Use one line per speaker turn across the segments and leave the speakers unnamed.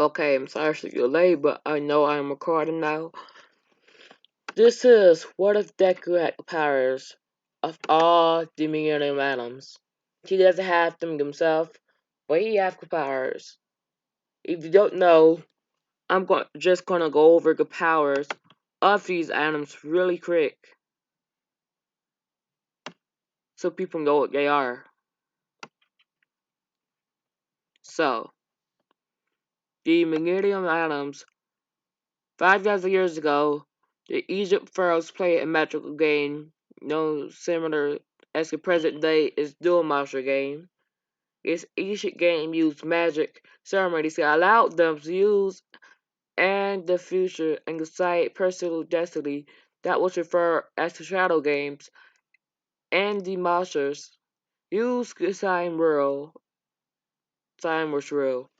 Okay, I'm sorry for you're late, but I know I'm recording now. This is what if Deku had the powers of all the Millenium atoms. He doesn't have them himself, but he has the powers. If you don't know, just gonna go over the powers of these atoms really quick, so people know what they are. So, the Millenium atoms. 5,000 years ago, the Egypt pharaohs played a magical game known similar as the present day is Duel Monster game. This ancient game used magic ceremonies that allowed them to use and the future and decide personal destiny that was referred as the shadow games, and the monsters used the time was real.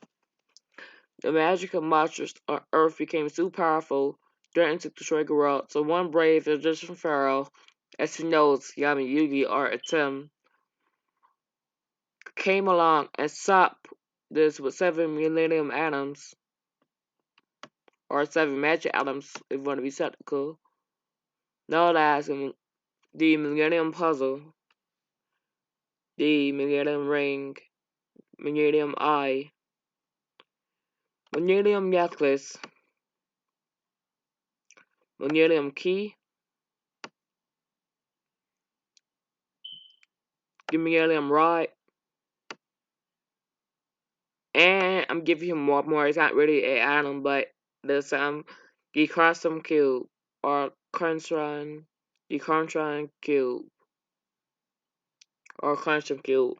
The magic of monsters on Earth became so powerful, threatening to destroy the world. So one brave Egyptian pharaoh, as he knows Yami Yugi or Atem, came along and stopped this with 7 Millennium atoms, or 7 magic atoms if you want to be technical, known as the Millennium Puzzle, the Millennium Ring, Millennium Eye, Millennium Necklace, Millennium Key, the Millennium Rod, and I'm giving him one more. It's not really an atom, but there's the Custom Cube or the Cube or Custom Cube,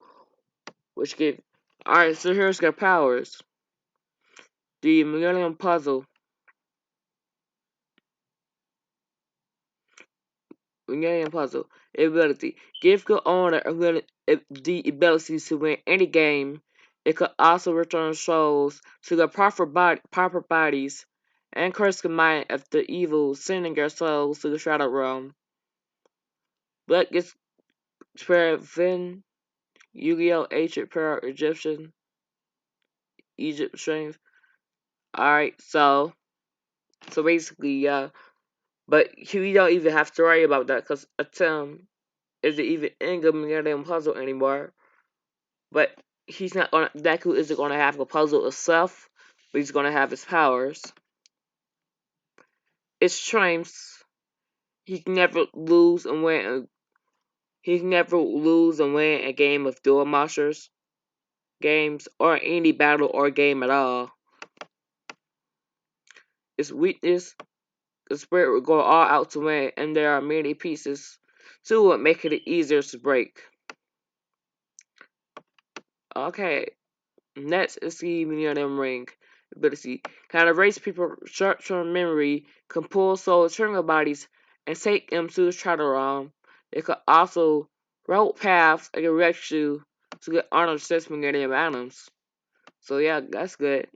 which give. Alright, so here's their powers. The Millennium Puzzle ability. Give the owner the ability to win any game. It could also return souls to their proper bodies and curse the mind of the evil, sending their souls to the Shadow Realm. But gets Spirit Finn, Yu-Gi-Oh! Ancient Pearl Egypt Strength. Alright, so basically, but we don't even have to worry about that because Atem isn't even in the Millennium Puzzle anymore. But Deku isn't gonna have the puzzle itself, but he's gonna have his powers. Its strengths. He can never lose and win. He can never lose and win a game of Duel Monsters games or any battle or game at all. Its weakness. The spirit will go all out to win, and there are many pieces to it, making it easier to break. Okay, next is the Millennium Ring ability. Can erase people's short-term memory, can pull soul eternal bodies, and take them to the Shadow Realm. It could also route paths and direct you to get Arnold 6 Millennium Atoms. So yeah, that's good.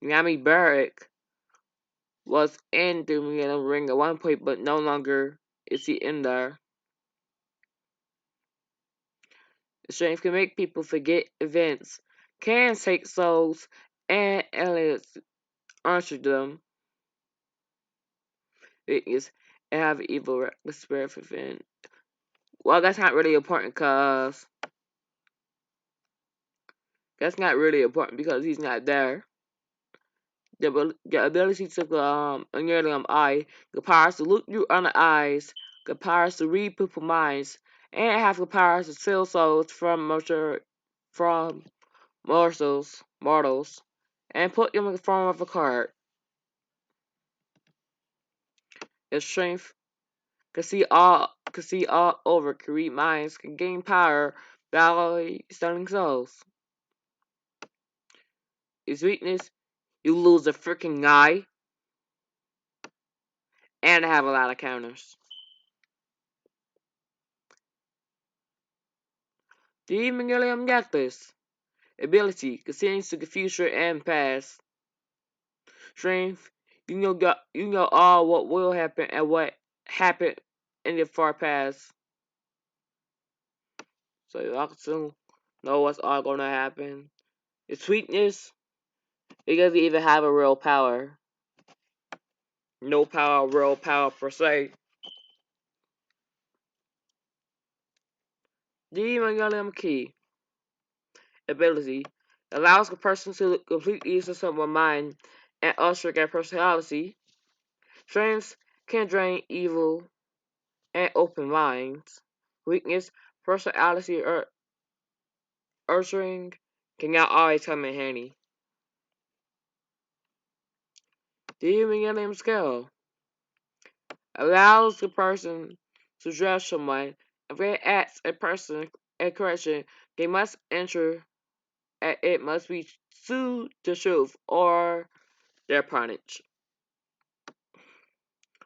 Yami Barrick was in the Millennium Ring at one point, but no longer is he in there. The strength can make people forget events, can take souls, and aliens answer them. Weakness and have evil reckless spirit within. Well, that's not really important because he's not there. The ability to nearly eye, the powers to look you on the eyes, the powers to read people's minds, and have the powers to steal souls from mortals, and put them in the form of a card. Its strength can see all over, can read minds, can gain power by stealing souls. Its weakness, you lose a freaking eye and have a lot of counters. The Millennium Necklace ability continues to the future and past. Strength, you know all what will happen and what happened in the far past. So you also know what's all gonna happen. Its weakness, it doesn't even have a real power. No power, real power per se. The Millenium Key ability allows a person to completely suspend their mind and usher their personality. Strengths can drain evil and open minds. Weakness, personality ushering can not always come in handy. The Millennium Scale allows the person to judge someone. If they ask a person a question, they must ensure it must be to the truth or their punishment.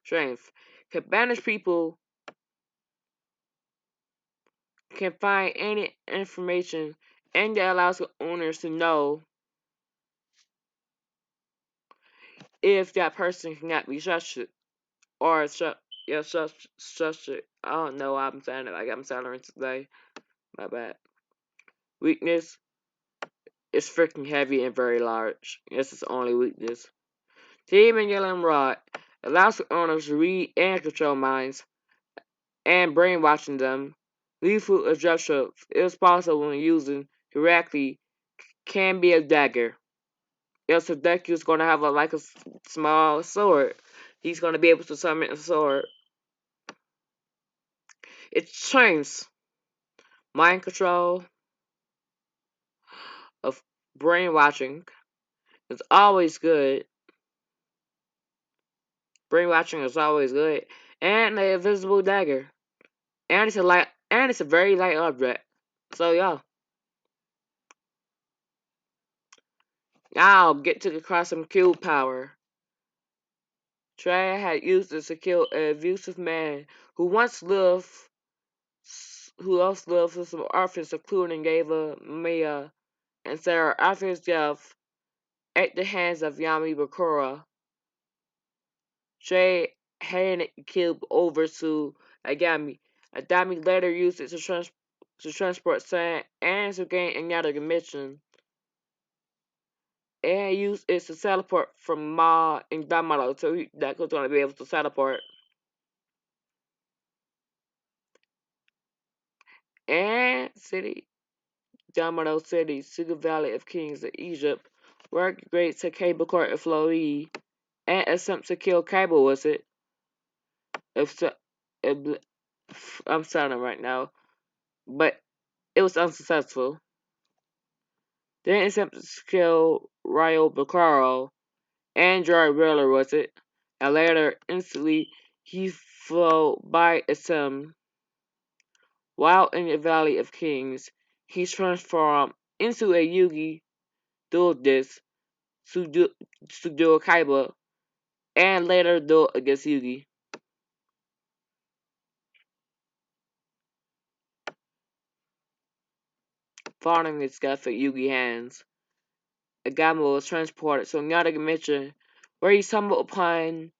Strength can banish people, can find any information, and that allows the owners to know if that person cannot be trusted or trusted. I don't know why I'm saying it like I'm sounding today. My bad. Weakness is freaking heavy and very large. That's its only weakness. Team and Yellow Rod allows the owners to read and control minds and brainwashing them. Lethal adjustment is possible when using correctly can be a dagger. If the Deku is going to have a small sword, he's going to be able to summon a sword. It trains mind control of brainwashing. It's always good. Brainwashing is always good. And the invisible dagger. And it's a very light object. So yeah. Now get to the Crossum Q power. Trey had used it to kill an abusive man who once lived with some orphans, including Ava, Mia, and Sarah. After his death, at the hands of Yami Bakura, Trey handed the cube over to Agami. Agami later used it to transport sand and to gain another dimension, and used it to teleport from Ma and Damaro, so that was going to be able to teleport. And City, Damaro City, Sugar Valley of Kings of Egypt, where great to Cable Court of Floi, and attempt to kill Cable with it. If, so- if, I'm sounding right now, but it was unsuccessful. Then attempted to kill Ryo Bacaro and Joy Wheeler with it, and later instantly he flew by Assam. While in the Valley of Kings, he transformed into a Yugi dual disc to duel Kaiba, and later duel against Yugi. Following his death at Yugi hands, Agamo was transported to another dimension where he stumbled upon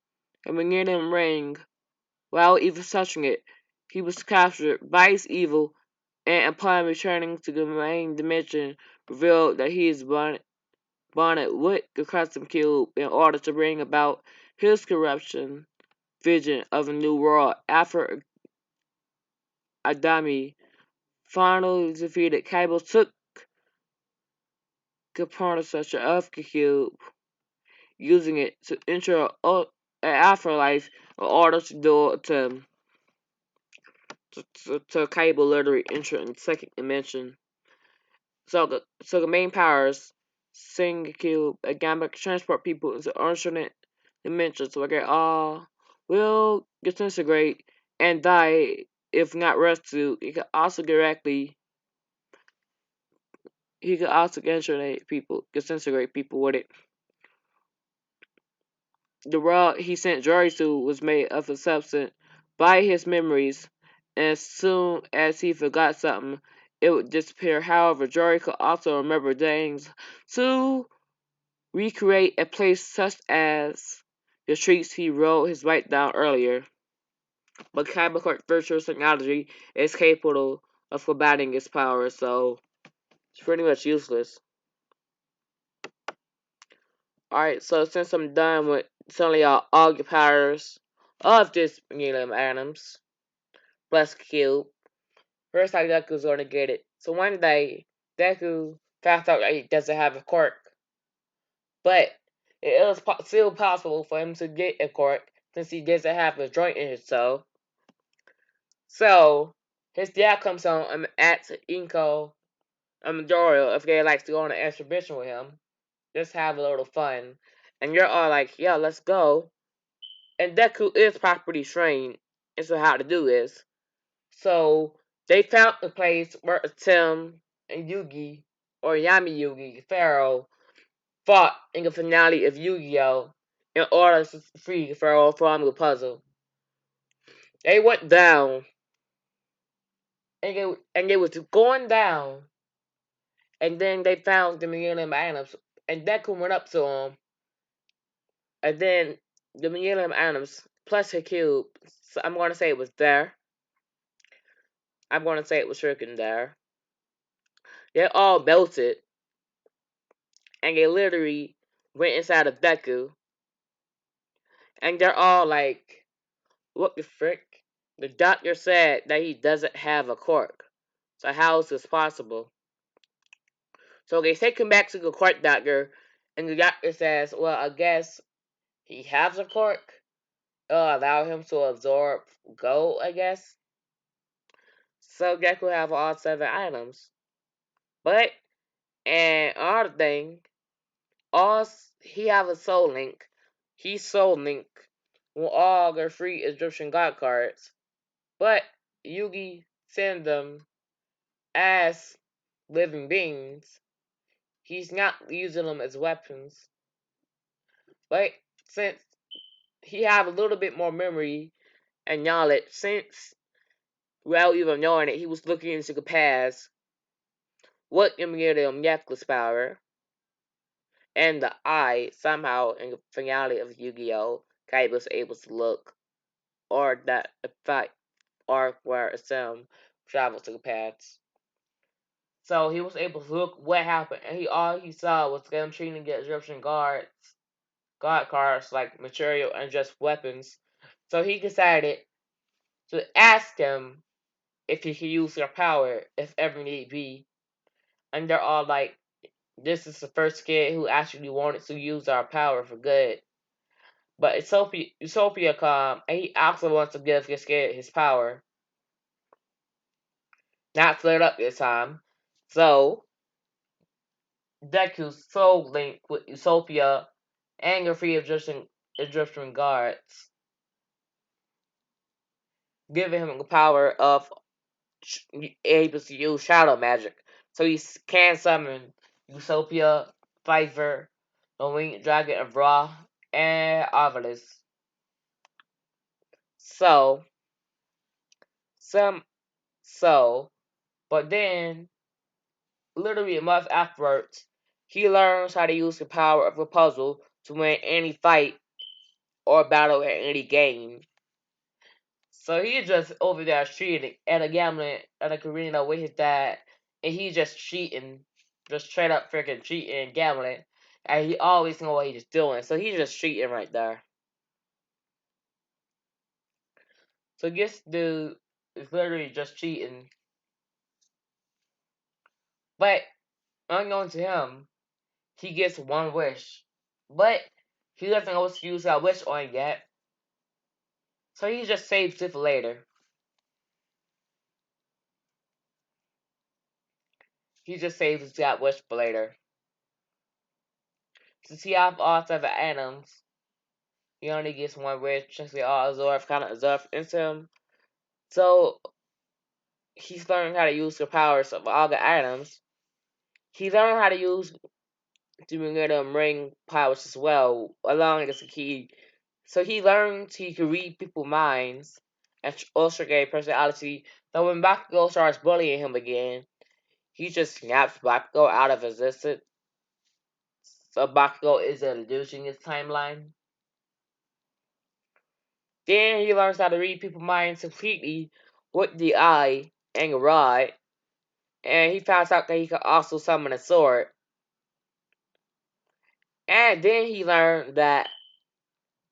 a Millennium Ring. While even touching it, he was captured by his evil, and upon returning to the main dimension, revealed that he is bonded with the custom cube in order to bring about his corruption vision of a new world. After Adami finally defeated Cable, took components such of the cube, using it to enter an afterlife in order to do it to Cable literally enter in the second dimension. So the main powers, Cube, and Gamma can transport people into alternate dimensions where they all will disintegrate and die if not rescued. He could also disintegrate people with it. The world he sent Jory to was made of a substance by his memories, and as soon as he forgot something, it would disappear. However, Jory could also remember things to recreate a place such as the streets he wrote his write down earlier. But Kybercorp's virtual technology is capable of combating its power, so it's pretty much useless. Alright, so since I'm done with telling y'all all the powers of this Millenium Atoms, plus Cube, first how Deku's gonna get it. So one day, Deku found out that he doesn't have a quirk, but it is still possible for him to get a quirk since he doesn't have a joint in his toe. So his dad comes home and asks Inko and Midoriya if they like to go on an exhibition with him, just have a little fun. And you're all like, yeah, let's go. And Deku is properly trained into how to do this. So they found the place where Tim and Yugi, or Yami Yugi, Pharaoh, fought in the finale of Yu-Gi-Oh! In order to free Pharaoh from the puzzle. They went down, and they was going down, and then they found the Millennium Atoms, and Deku went up to him, and then the Millennium Atoms plus a cube, so I'm going to say it was there. I'm going to say it was freaking there. They all melted, and they literally went inside of Deku, and they're all like, what the frick? The doctor said that he doesn't have a cork, so how is this possible? So they take him back to the court doctor, and the doctor says, well, I guess he has a cork. It'll allow him to absorb gold, I guess. So Deku have all 7 items. But, and another thing, all he have a soul link. He soul link with all the free Egyptian god cards. But Yugi send them as living beings. He's not using them as weapons. But since he have a little bit more memory and knowledge, since without even knowing it, he was looking into the past, what can give him necklace power, and the eye somehow in the finale of Yu-Gi-Oh! Kai was able to look, or that effect arc where Sam traveled to the past. So he was able to look what happened, and all he saw was them treating the Egyptian guard cards like material and just weapons. So he decided to ask them if he could use their power if ever need be. And they're all like, this is the first kid who actually wanted to use our power for good. But Utopia come, and he also wants to give this kid his power. Not split up this time. So, Deku's soul link with Utopia and the three Egyptian guards, giving him the power of able to use shadow magic. So he can summon Utopia, Pfeiffer, the Winged Dragon of Ra, and Ovilus. So, some, but then, literally a month afterwards, he learns how to use the power of a puzzle to win any fight or battle at any game. So he's just over there cheating at a gambling at a arena with his dad, and he's just cheating, just straight up freaking cheating and gambling, and he always know what he's doing. So he's just cheating right there. So this dude is literally just cheating, but unknown to him, he gets one wish, but he doesn't know what to use that wish on yet. So he just saves it for later. He just saves that wish for later. Since he has all 7 atoms, he only gets one wish since they all absorb into him. So he's learning how to use the powers of all the items. He learned how to use the Millennium Ring powers as well, along with the key. So he learned he could read people's minds and also gave personality. So when Bakugo starts bullying him again, he just snaps Bakugo out of existence. So Bakugo is an illusion in his timeline. Then he learns how to read people's minds completely with the eye and the rod. And he finds out that he can also summon a sword. And then he learned that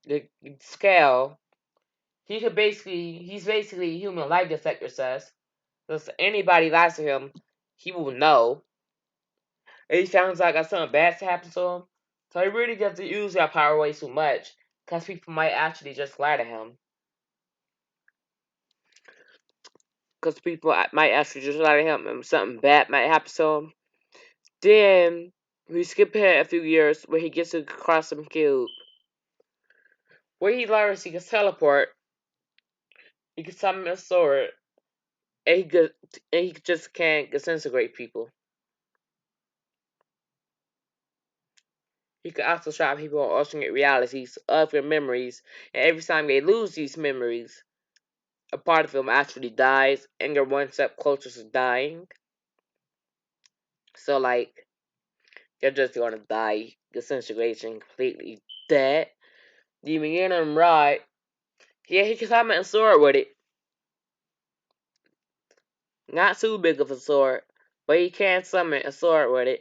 the scale, he's basically a human lie detector says. So if anybody lies to him, he will know. And he sounds like something bad's happened to him. So he really doesn't use that power way too much. Because people might actually just lie to him. Because people might actually just lie to him and something bad might happen to him. Then we skip ahead a few years where he gets to Crossum Cube. Where he learns he can teleport, he can summon a sword, and he just can't disintegrate people. He can also trap people on alternate realities of their memories, and every time they lose these memories, a part of them actually dies, and they're one step closer to dying. So, like, they're just gonna die, disintegration, completely dead. The Millenium Rod, yeah, he can summon a sword with it. Not too big of a sword, but he can summon a sword with it.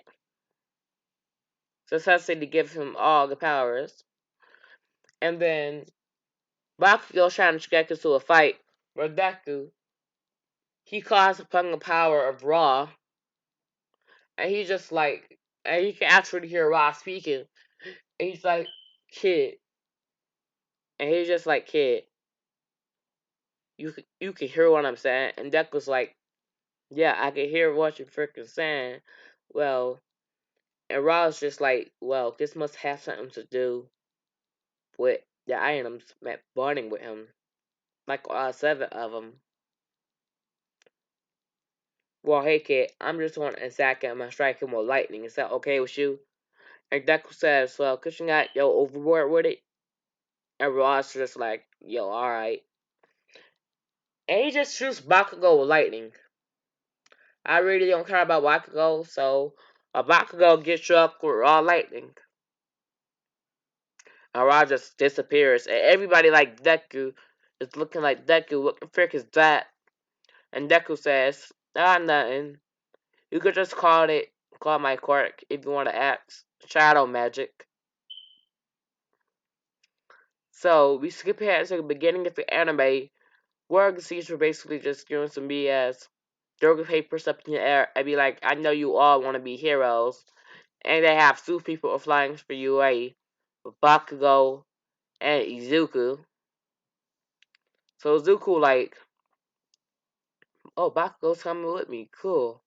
Successfully to give him all the powers. And then Bakugo trying to get into a fight where Deku, he calls upon the power of Ra, and he just like, and he can actually hear Ra speaking, and he's like, kid, and he's just like, kid, you can hear what I'm saying, and Deku's like, yeah, I can hear what you're freaking saying. Well, and Ra's just like, well, this must have something to do with the items bonding with him, like all 7 of them. Well, hey kid, I'm just going to attack him and strike him with lightning. Is that okay with you? And Deku says, well, cause you got yo overboard with it. And Ross just like, yo, alright. And he just shoots Bakugo with lightning. I really don't care about Bakugo, so Bakugo gets struck with raw lightning. And Ross just disappears. And everybody like Deku is looking like Deku. What the frick is that? And Deku says, nothing. You could just call my quirk if you want to act shadow magic. So we skip ahead to the beginning of the anime, where the scenes were basically just doing some BS. Throwing papers up in the air and be like, I know you all want to be heroes. And they have 2 people flying for UA, Bakugo and Izuku. So Izuku like, oh, Bakugo's coming with me, cool.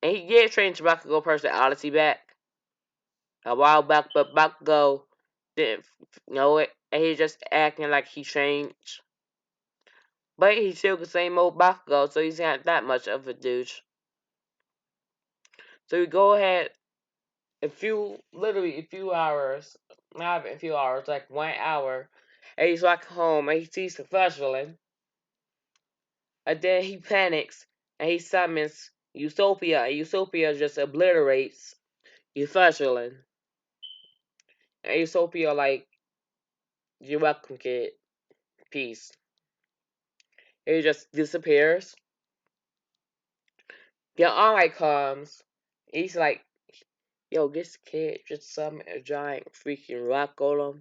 And he did change Bakugo personality back a while back, but Bakugo didn't know it, and he's just acting like he changed. But he's still the same old Bakugo, so he's not that much of a douche. So we go ahead literally a few hours, not even a few hours, like 1 hour, and he's back home and he sees the flash villain. And then he panics and he summons Utopia, and Utopia just obliterates the flash villain. And Utopia like, you're welcome, kid. Peace. And he just disappears. The All comes. He's like, yo, this kid just summoned a giant freaking rock golem.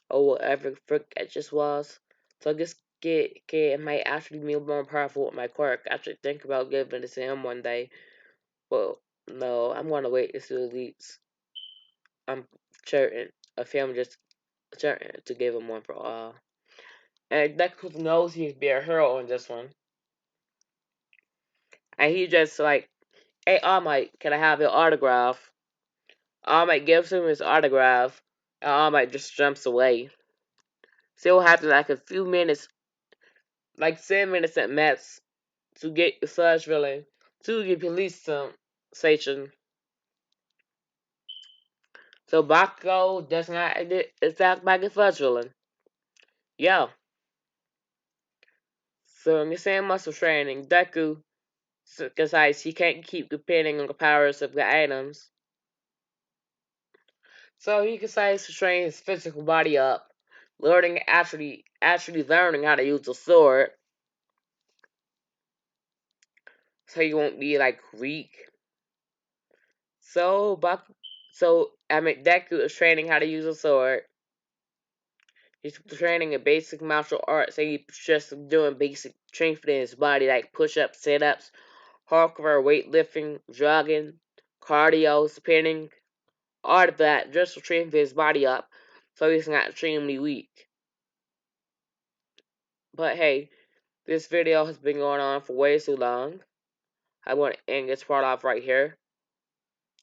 Or whatever the frick that just was. So this kid might actually be more powerful with my quirk. I should think about giving it to him one day. Well, no, I'm gonna wait to see elites. I'm certain of him just certain to give him one for all. And Deku knows he's be a hero on this one. And he just like, hey All Might, can I have your autograph? All Might gives him his autograph, and All Might just jumps away. Still have to like a few minutes, like 10 minutes at max, to get the Flash villain to the police station. So Bakugo does not attack by the Flash villain. Yeah. So in the same muscle training, Deku decides he can't keep depending on the powers of the items. So he decides to train his physical body up, actually learning how to use a sword. So he won't be like weak. So Bak so Deku is training how to use a sword. He's training in basic martial arts, and he's just doing basic strength in his body, like push-ups, sit-ups, hardcore weightlifting, jogging, cardio, spinning, all of that, just to train his body up, so he's not extremely weak. But hey, this video has been going on for way too long. I want to end this part off right here.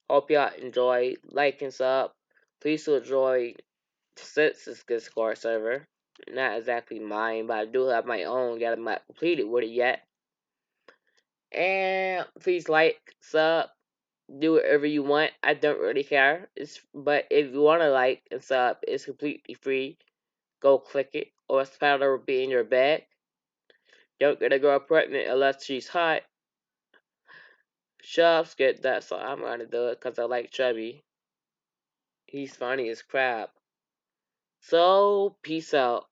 Hope y'all enjoy, like and sub. Please enjoy Census Discord server. Not exactly mine, but I do have my own. Got not completed with it yet. And please like, sub, do whatever you want. I don't really care. But if you want to like and sub, it's completely free. Go click it, or Spider will be in your bed. Don't get a girl pregnant unless she's hot. Chubs get that, so I'm gonna do it because I like Chubby. He's funny as crap. So, peace out.